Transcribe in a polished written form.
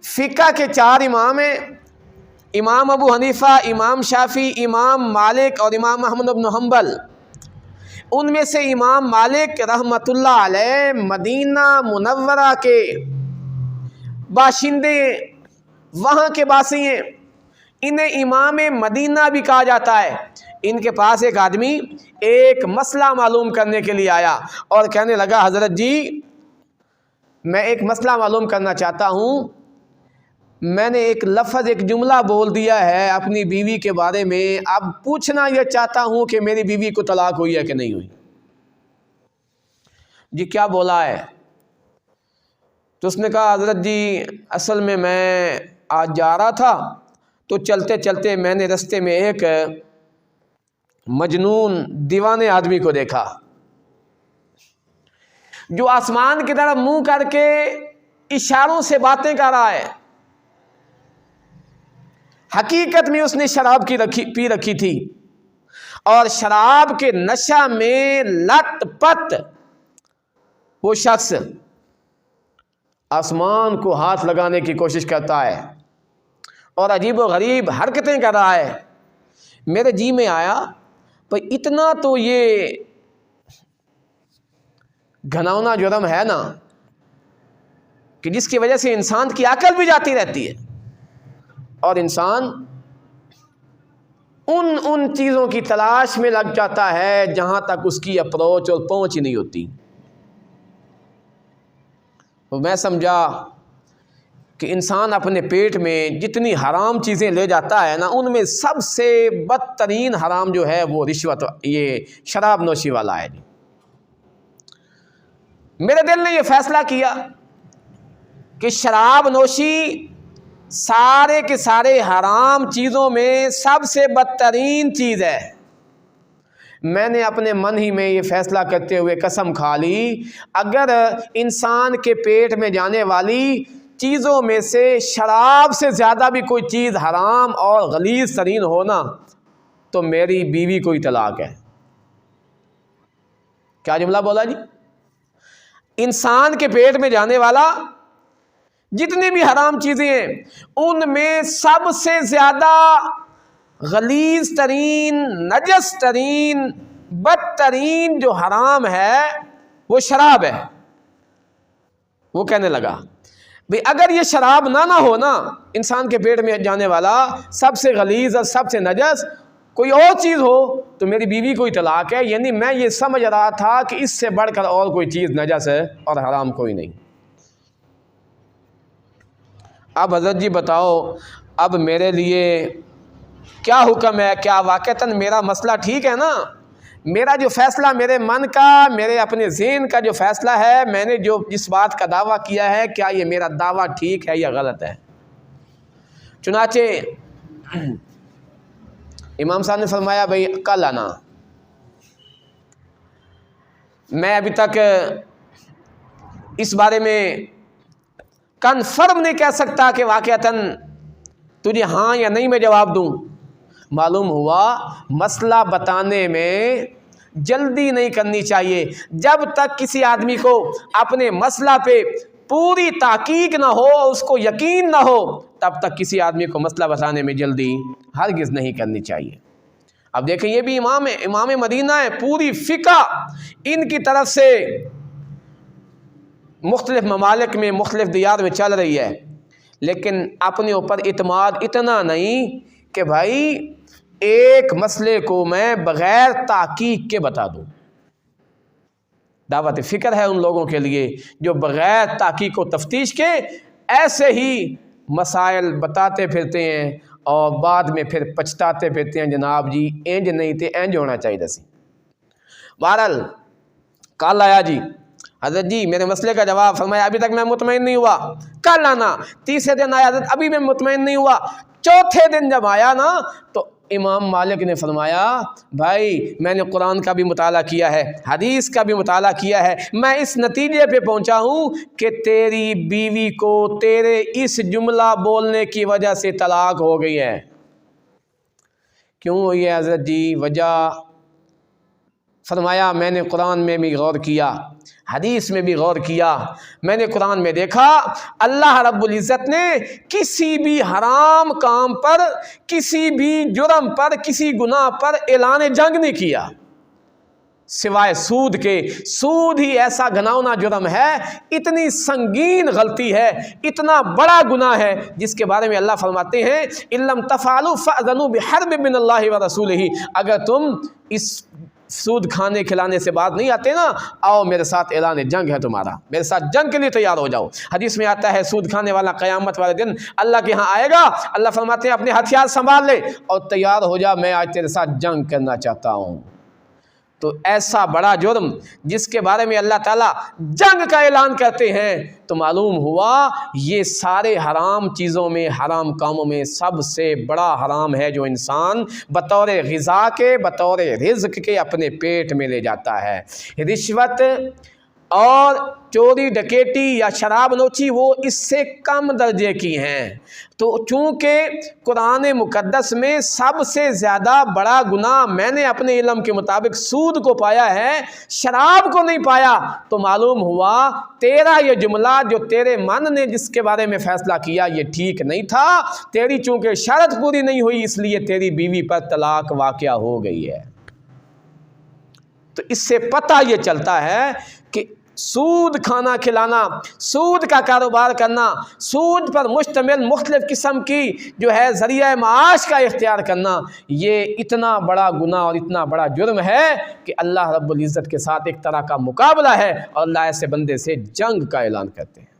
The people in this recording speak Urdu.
فقہ کے 4 امام ہیں، امام ابو حنیفہ، امام شافعی، امام مالک اور امام احمد بن حنبل۔ ان میں سے امام مالک رحمۃ اللہ علیہ مدینہ منورہ کے باشندے، وہاں کے باسی ہیں، انہیں امام مدینہ بھی کہا جاتا ہے۔ ان کے پاس ایک آدمی ایک مسئلہ معلوم کرنے کے لیے آیا اور کہنے لگا حضرت جی میں ایک مسئلہ معلوم کرنا چاہتا ہوں، میں نے ایک لفظ ایک جملہ بول دیا ہے اپنی بیوی کے بارے میں، اب پوچھنا یہ چاہتا ہوں کہ میری بیوی کو طلاق ہوئی ہے کہ نہیں ہوئی۔ جی کیا بولا ہے؟ تو اس نے کہا حضرت جی اصل میں آج جا رہا تھا تو چلتے چلتے میں نے رستے میں ایک مجنون دیوانے آدمی کو دیکھا جو آسمان کی طرف منہ کر کے اشاروں سے باتیں کر رہا ہے۔ حقیقت میں اس نے شراب پی رکھی تھی اور شراب کے نشہ میں لت پت وہ شخص آسمان کو ہاتھ لگانے کی کوشش کرتا ہے اور عجیب و غریب حرکتیں کر رہا ہے۔ میرے جی میں آیا بھئی اتنا تو یہ گھناؤنا جرم ہے نا کہ جس کی وجہ سے انسان کی عقل بھی جاتی رہتی ہے اور انسان ان چیزوں کی تلاش میں لگ جاتا ہے جہاں تک اس کی اپروچ اور پہنچ ہی نہیں ہوتی۔ تو میں سمجھا کہ انسان اپنے پیٹ میں جتنی حرام چیزیں لے جاتا ہے نا، ان میں سب سے بدترین حرام جو ہے وہ رشوت، یہ شراب نوشی والا ہے۔ میرے دل نے یہ فیصلہ کیا کہ شراب نوشی سارے کے سارے حرام چیزوں میں سب سے بدترین چیز ہے۔ میں نے اپنے من ہی میں یہ فیصلہ کرتے ہوئے قسم کھا لی، اگر انسان کے پیٹ میں جانے والی چیزوں میں سے شراب سے زیادہ بھی کوئی چیز حرام اور غلیظ ترین ہونا تو میری بیوی کو ہی طلاق ہے۔ کیا جملہ بولا جی؟ انسان کے پیٹ میں جانے والا جتنی بھی حرام چیزیں ہیں ان میں سب سے زیادہ غلیظ ترین، نجس ترین، بدترین جو حرام ہے وہ شراب ہے۔ وہ کہنے لگا بھئی اگر یہ شراب نہ ہو نا، انسان کے پیٹ میں جانے والا سب سے غلیظ اور سب سے نجس کوئی اور چیز ہو تو میری بیوی کو ہی طلاق ہے۔ یعنی میں یہ سمجھ رہا تھا کہ اس سے بڑھ کر اور کوئی چیز نجس ہے اور حرام کوئی نہیں۔ اب حضرت جی بتاؤ اب میرے لیے کیا حکم ہے؟ کیا واقعتاً میرا مسئلہ ٹھیک ہے نا؟ میرا جو فیصلہ میرے من کا، میرے اپنے ذہن کا جو فیصلہ ہے، میں نے جو جس بات کا دعویٰ کیا ہے، کیا یہ میرا دعویٰ ٹھیک ہے یا غلط ہے؟ چنانچہ امام صاحب نے فرمایا بھئی کل آنا۔ میں ابھی تک اس بارے میں کنفرم نہیں کہہ سکتا کہ واقعتاً تجھے ہاں یا نہیں میں جواب دوں۔ معلوم ہوا مسئلہ بتانے میں جلدی نہیں کرنی چاہیے۔ جب تک کسی آدمی کو اپنے مسئلہ پہ پوری تحقیق نہ ہو، اس کو یقین نہ ہو، تب تک کسی آدمی کو مسئلہ بتانے میں جلدی ہرگز نہیں کرنی چاہیے۔ اب دیکھیں یہ بھی امام ہے، امام مدینہ ہے، پوری فقہ ان کی طرف سے مختلف ممالک میں، مختلف دیار میں چل رہی ہے، لیکن اپنے اوپر اعتماد اتنا نہیں کہ بھائی ایک مسئلے کو میں بغیر تحقیق کے بتا دوں۔ دعوت فکر ہے ان لوگوں کے لیے جو بغیر تحقیق و تفتیش کے ایسے ہی مسائل بتاتے پھرتے ہیں اور بعد میں پھر پچھتاتے پھرتے ہیں، جناب جی انج نہیں تھے، انج ہونا چاہیے سی۔ بہرحال کل آیا جی، حضرت جی میرے مسئلے کا جواب، فرمایا ابھی تک میں مطمئن نہیں ہوا، کل آنا۔ تیسرے دن آیا حضرت، ابھی میں مطمئن نہیں ہوا۔ چوتھے دن جب آیا نا تو امام مالک نے فرمایا بھائی میں نے قرآن کا بھی مطالعہ کیا ہے، حدیث کا بھی مطالعہ کیا ہے، میں اس نتیجے پہ پہنچا ہوں کہ تیری بیوی کو تیرے اس جملہ بولنے کی وجہ سے طلاق ہو گئی ہے۔ کیوں ہوئی ہے حضرت جی؟ وجہ فرمایا میں نے قرآن میں بھی غور کیا، حدیث میں بھی غور کیا، میں نے قرآن میں دیکھا اللہ رب العزت نے کسی بھی حرام کام پر، کسی بھی جرم پر، کسی گناہ پر اعلان جنگ نہیں کیا سوائے سود کے۔ سود ہی ایسا گھناؤنا جرم ہے، اتنی سنگین غلطی ہے، اتنا بڑا گناہ ہے، جس کے بارے میں اللہ فرماتے ہیں اِن لَمْ تَفْعَلُوا فَأْذَنُوا بِحَرْبٍ مِّنَ اللَّهِ وَرَسُولِهِ، اگر تم اس سود کھانے کھلانے سے بعد نہیں آتے نا، آؤ میرے ساتھ اعلان جنگ ہے تمہارا، میرے ساتھ جنگ کے لیے تیار ہو جاؤ۔ حدیث میں آتا ہے سود کھانے والا قیامت والے دن اللہ کے ہاں آئے گا، اللہ فرماتے ہیں اپنے ہتھیار سنبھال لے اور تیار ہو جا، میں آج تیرے ساتھ جنگ کرنا چاہتا ہوں۔ تو ایسا بڑا جرم جس کے بارے میں اللہ تعالیٰ جنگ کا اعلان کرتے ہیں، تو معلوم ہوا یہ سارے حرام چیزوں میں، حرام کاموں میں سب سے بڑا حرام ہے جو انسان بطور غذا کے، بطور رزق کے اپنے پیٹ میں لے جاتا ہے۔ رشوت اور چوری ڈکیٹی یا شراب نوشی وہ اس سے کم درجے کی ہیں۔ تو چونکہ قرآن مقدس میں سب سے زیادہ بڑا گناہ میں نے اپنے علم کے مطابق سود کو پایا ہے، شراب کو نہیں پایا، تو معلوم ہوا تیرا یہ جملہ جو تیرے من نے جس کے بارے میں فیصلہ کیا یہ ٹھیک نہیں تھا، تیری چونکہ شرط پوری نہیں ہوئی اس لیے تیری بیوی پر طلاق واقع ہو گئی ہے۔ تو اس سے پتہ یہ چلتا ہے کہ سود کھانا کھلانا، سود کا کاروبار کرنا، سود پر مشتمل مختلف قسم کی جو ہے ذریعہ معاش کا اختیار کرنا، یہ اتنا بڑا گناہ اور اتنا بڑا جرم ہے کہ اللہ رب العزت کے ساتھ ایک طرح کا مقابلہ ہے، اور اللہ ایسے بندے سے جنگ کا اعلان کرتے ہیں۔